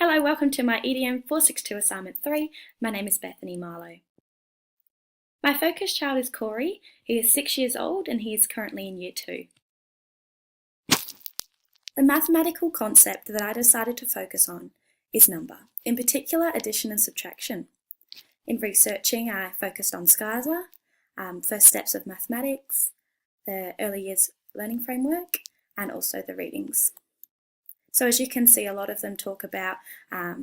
Hello, welcome to my Edn462 Assignment 3. My name is Bethany Marlowe. My focus child is Corey. He is 6 years old and he is currently in Year 2. The mathematical concept that I decided to focus on is number, in particular addition and subtraction. In researching, I focused on SCISA, first steps of mathematics, the early years learning framework, and also the readings. So as you can see, a lot of them talk about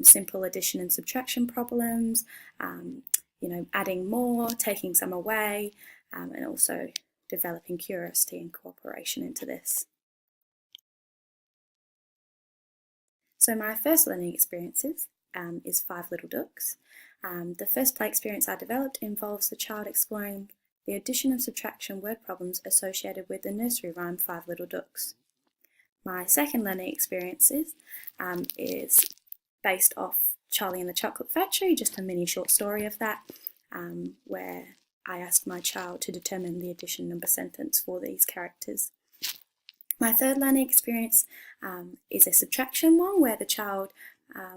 simple addition and subtraction problems, adding more, taking some away, and also developing curiosity and cooperation into this. So my first learning experiences is 5 Little Ducks. The first play experience I developed involves the child exploring the addition and subtraction word problems associated with the nursery rhyme 5 Little Ducks. My second learning experiences is based off Charlie and the Chocolate Factory, just a mini short story of that, where I asked my child to determine the addition number sentence for these characters. My third learning experience is a subtraction one, where the child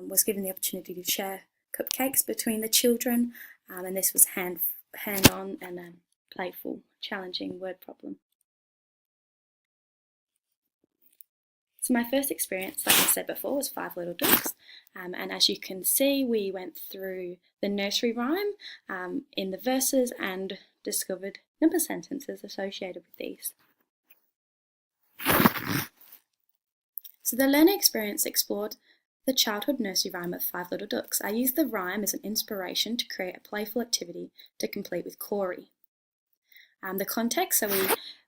was given the opportunity to share cupcakes between the children, and this was hand-on and a playful, challenging word problem. So my first experience, like I said before, was 5 Little Ducks, and as you can see, we went through the nursery rhyme in the verses and discovered number sentences associated with these. So the learning experience explored the childhood nursery rhyme of 5 Little Ducks. I used the rhyme as an inspiration to create a playful activity to complete with Corey. The context, so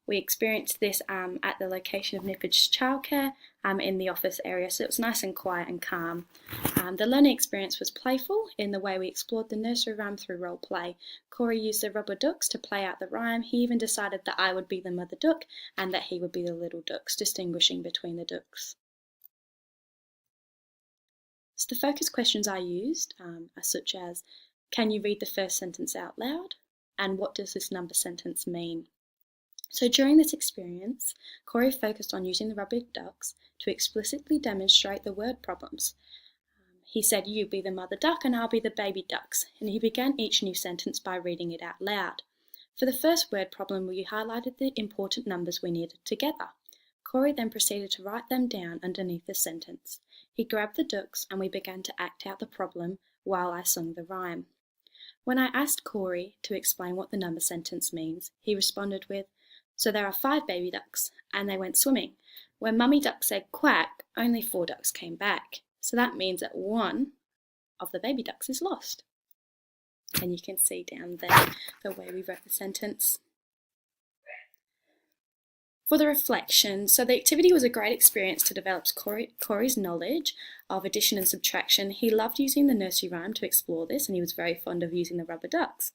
we experienced this at the location of Nippage childcare in the office area, so it was nice and quiet and calm. The learning experience was playful in the way we explored the nursery rhyme through role play. Corey used the rubber ducks to play out the rhyme. He even decided that I would be the mother duck and that he would be the little ducks, distinguishing between the ducks. So the focus questions I used are such as, can you read the first sentence out loud? And what does this number sentence mean? So during this experience, Corey focused on using the rubber ducks to explicitly demonstrate the word problems. He said, you be the mother duck and I'll be the baby ducks, and he began each new sentence by reading it out loud. For the first word problem, we highlighted the important numbers we needed together. Corey then proceeded to write them down underneath the sentence. He grabbed the ducks and we began to act out the problem while I sung the rhyme. When I asked Corey to explain what the number sentence means, he responded with, so there are 5 baby ducks, and they went swimming. When Mummy Duck said quack, only 4 ducks came back. So that means that 1 of the baby ducks is lost. And you can see down there the way we wrote the sentence. For the reflection, so the activity was a great experience to develop Corey's knowledge of addition and subtraction. He loved using the nursery rhyme to explore this, and he was very fond of using the rubber ducks.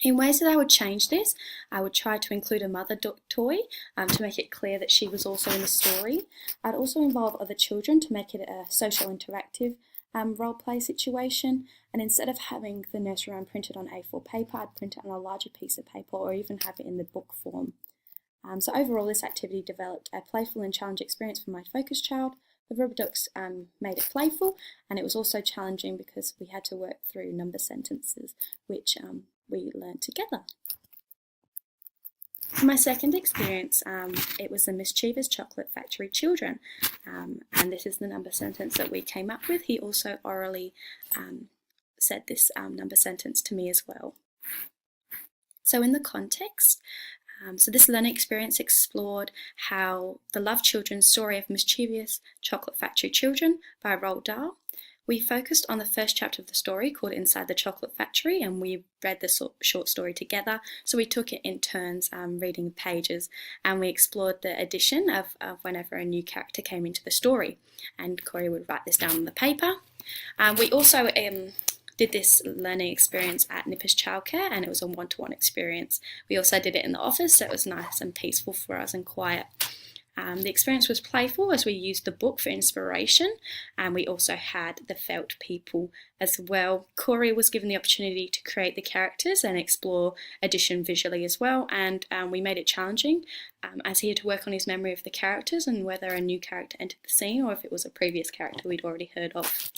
In ways that I would change this, I would try to include a mother duck toy to make it clear that she was also in the story. I'd also involve other children to make it a social interactive role play situation, and instead of having the nursery rhyme printed on A4 paper, I'd print it on a larger piece of paper or even have it in the book form. So overall, this activity developed a playful and challenging experience for my focus child. The rubber ducks made it playful, and it was also challenging because we had to work through number sentences, which we learned together. For my second experience, it was the Mischievous Chocolate Factory children, and this is the number sentence that we came up with. He also orally said this number sentence to me as well. So in the context, so this learning experience explored how the Love Children's story of Mischievous Chocolate Factory Children by Roald Dahl. We focused on the first chapter of the story called Inside the Chocolate Factory, and we read the short story together. So we took it in turns reading pages, and we explored the addition of whenever a new character came into the story. And Corey would write this down on the paper. We also did this learning experience at Nippers Childcare, and it was a one-to-one experience. We also did it in the office, so it was nice and peaceful for us and quiet. The experience was playful as we used the book for inspiration, and we also had the felt people as well. Corey was given the opportunity to create the characters and explore addition visually as well, and we made it challenging as he had to work on his memory of the characters and whether a new character entered the scene or if it was a previous character we'd already heard of.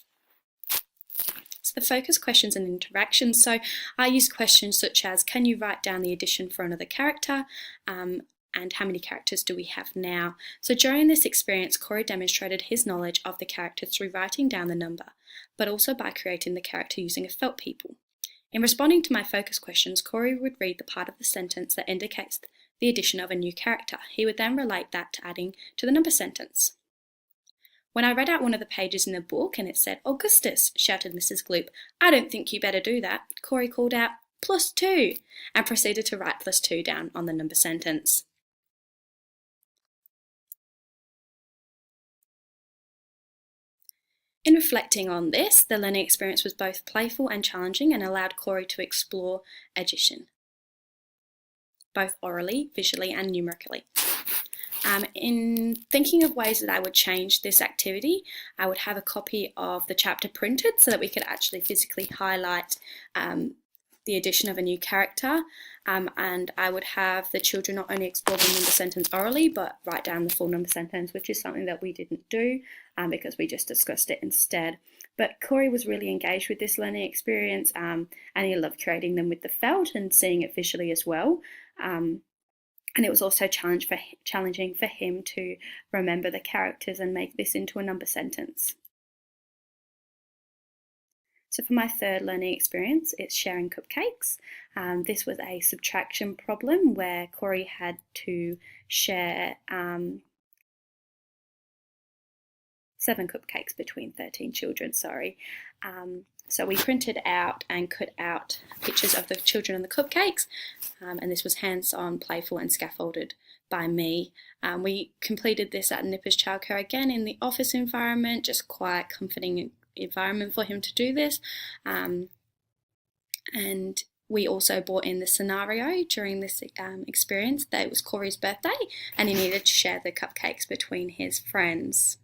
the focus questions and interactions. So I used questions such as, can you write down the addition for another character? And how many characters do we have now? So during this experience, Corey demonstrated his knowledge of the characters through writing down the number, but also by creating the character using a felt people. In responding to my focus questions, Corey would read the part of the sentence that indicates the addition of a new character. He would then relate that to adding to the number sentence. When I read out one of the pages in the book and it said, "Augustus," shouted Mrs. Gloop, "I don't think you better do that," Corey called out, "+2," and proceeded to write +2 down on the number sentence. In reflecting on this, the learning experience was both playful and challenging and allowed Corey to explore addition, both orally, visually, and numerically. In thinking of ways that I would change this activity, I would have a copy of the chapter printed so that we could actually physically highlight the addition of a new character, and I would have the children not only explore the number sentence orally but write down the full number sentence, which is something that we didn't do because we just discussed it instead. But Corey was really engaged with this learning experience, and he loved creating them with the felt and seeing it visually as well. And it was also challenging for him to remember the characters and make this into a number sentence. So for my third learning experience, it's sharing cupcakes. This was a subtraction problem where Corey had to share 7 cupcakes between 13 children, So we printed out and cut out pictures of the children and the cupcakes, and this was hands-on, playful and scaffolded by me. We completed this at Nippers Childcare again in the office environment, just quiet, comforting environment for him to do this. And we also brought in the scenario during this experience that it was Corey's birthday and he needed to share the cupcakes between his friends.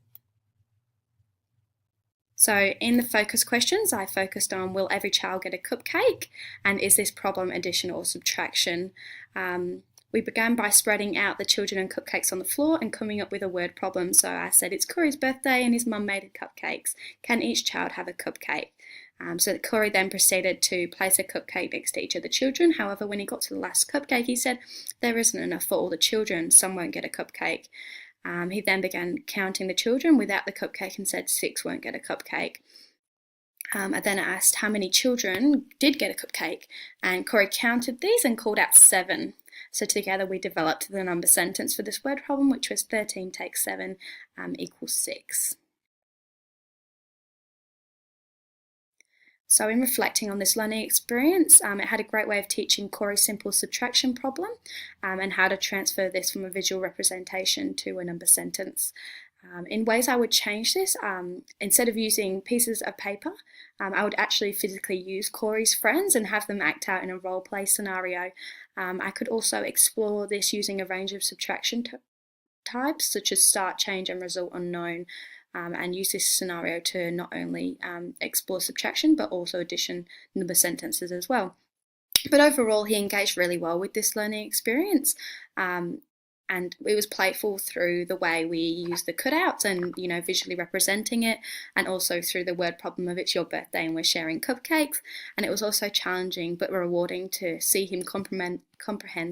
So in the focus questions, I focused on, will every child get a cupcake? And is this problem addition or subtraction? We began by spreading out the children and cupcakes on the floor and coming up with a word problem. So I said, it's Corey's birthday and his mum made cupcakes. Can each child have a cupcake? So Corey then proceeded to place a cupcake next to each of the children. However, when he got to the last cupcake, he said, there isn't enough for all the children. Some won't get a cupcake. He then began counting the children without the cupcake and said 6 won't get a cupcake. I then asked how many children did get a cupcake, and Corey counted these and called out 7. So together we developed the number sentence for this word problem, which was 13 take 7 equals 6. So in reflecting on this learning experience, it had a great way of teaching Corey's simple subtraction problem and how to transfer this from a visual representation to a number sentence. In ways I would change this, instead of using pieces of paper, I would actually physically use Corey's friends and have them act out in a role play scenario. I could also explore this using a range of subtraction types such as start, change and result unknown, and use this scenario to not only explore subtraction but also addition number sentences as well. But overall, he engaged really well with this learning experience. And it was playful through the way we used the cutouts and, visually representing it, and also through the word problem of it's your birthday and we're sharing cupcakes. And it was also challenging but rewarding to see him comprehend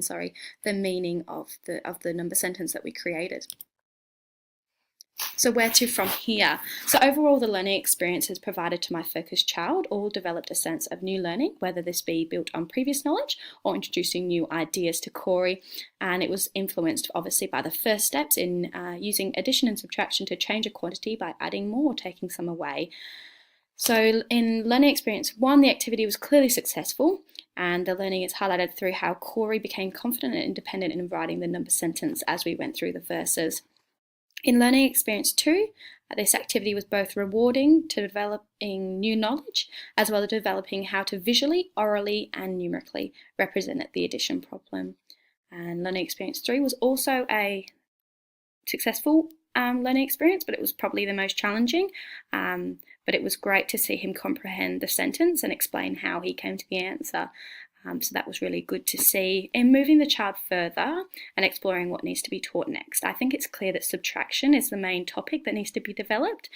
the meaning of the number sentence that we created. So where to from here? So overall, the learning experiences provided to my focused child all developed a sense of new learning, whether this be built on previous knowledge or introducing new ideas to Corey. And it was influenced obviously by the first steps in using addition and subtraction to change a quantity by adding more or taking some away. So in learning experience 1, the activity was clearly successful, and the learning is highlighted through how Corey became confident and independent in writing the number sentence as we went through the verses. In learning experience 2, this activity was both rewarding to developing new knowledge as well as developing how to visually, orally and numerically represent the addition problem. And learning experience 3 was also a successful learning experience, but it was probably the most challenging. But it was great to see him comprehend the sentence and explain how he came to the answer. So that was really good to see. In moving the child further and exploring what needs to be taught next, I think it's clear that subtraction is the main topic that needs to be developed.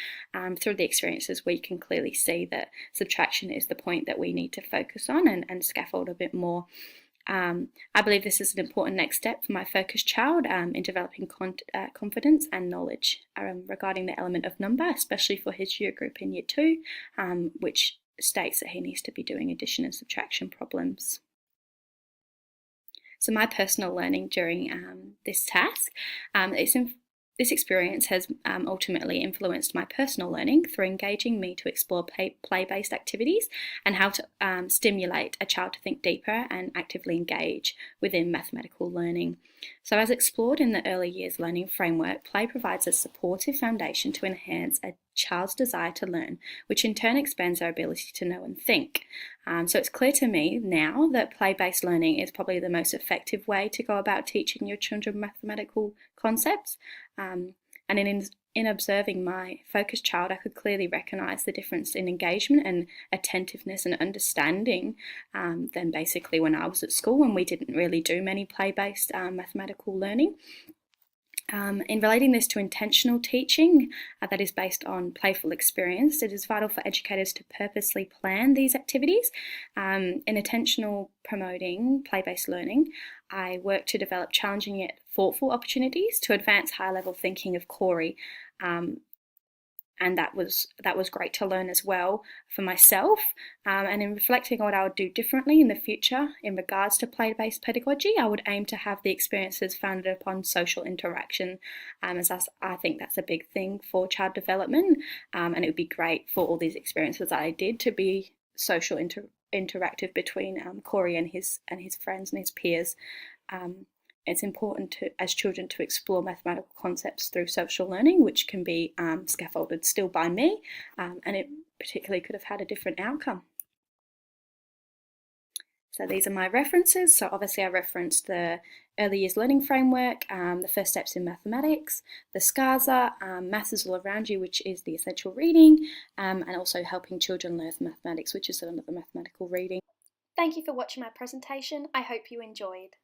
Through the experiences, we can clearly see that subtraction is the point that we need to focus on and scaffold a bit more. I believe this is an important next step for my focused child in developing confidence and knowledge regarding the element of number, especially for his year group in Year 2, which states that he needs to be doing addition and subtraction problems. So my personal learning during this task, this experience has ultimately influenced my personal learning through engaging me to explore play-based activities and how to stimulate a child to think deeper and actively engage within mathematical learning. So as explored in the early years learning framework, play provides a supportive foundation to enhance a child's desire to learn, which in turn expands their ability to know and think. So it's clear to me now that play-based learning is probably the most effective way to go about teaching your children mathematical concepts. And in observing my focused child, I could clearly recognise the difference in engagement and attentiveness and understanding than basically when I was at school, when we didn't really do many play-based mathematical learning. In relating this to intentional teaching that is based on playful experience, it is vital for educators to purposely plan these activities. In intentional promoting play-based learning, I work to develop challenging yet thoughtful opportunities to advance high-level thinking of Corey. And that was great to learn as well for myself. And in reflecting on what I would do differently in the future in regards to play-based pedagogy, I would aim to have the experiences founded upon social interaction, as I think that's a big thing for child development. And it would be great for all these experiences that I did to be social interactive between Corey and his friends and his peers. It's important as children to explore mathematical concepts through social learning, which can be scaffolded still by me, and it particularly could have had a different outcome. So these are my references. So obviously I referenced the Early Years Learning Framework, the First Steps in Mathematics, the SCASA, Maths is All Around You, which is the essential reading, and also Helping Children Learn Mathematics, which is another mathematical reading. Thank you for watching my presentation. I hope you enjoyed.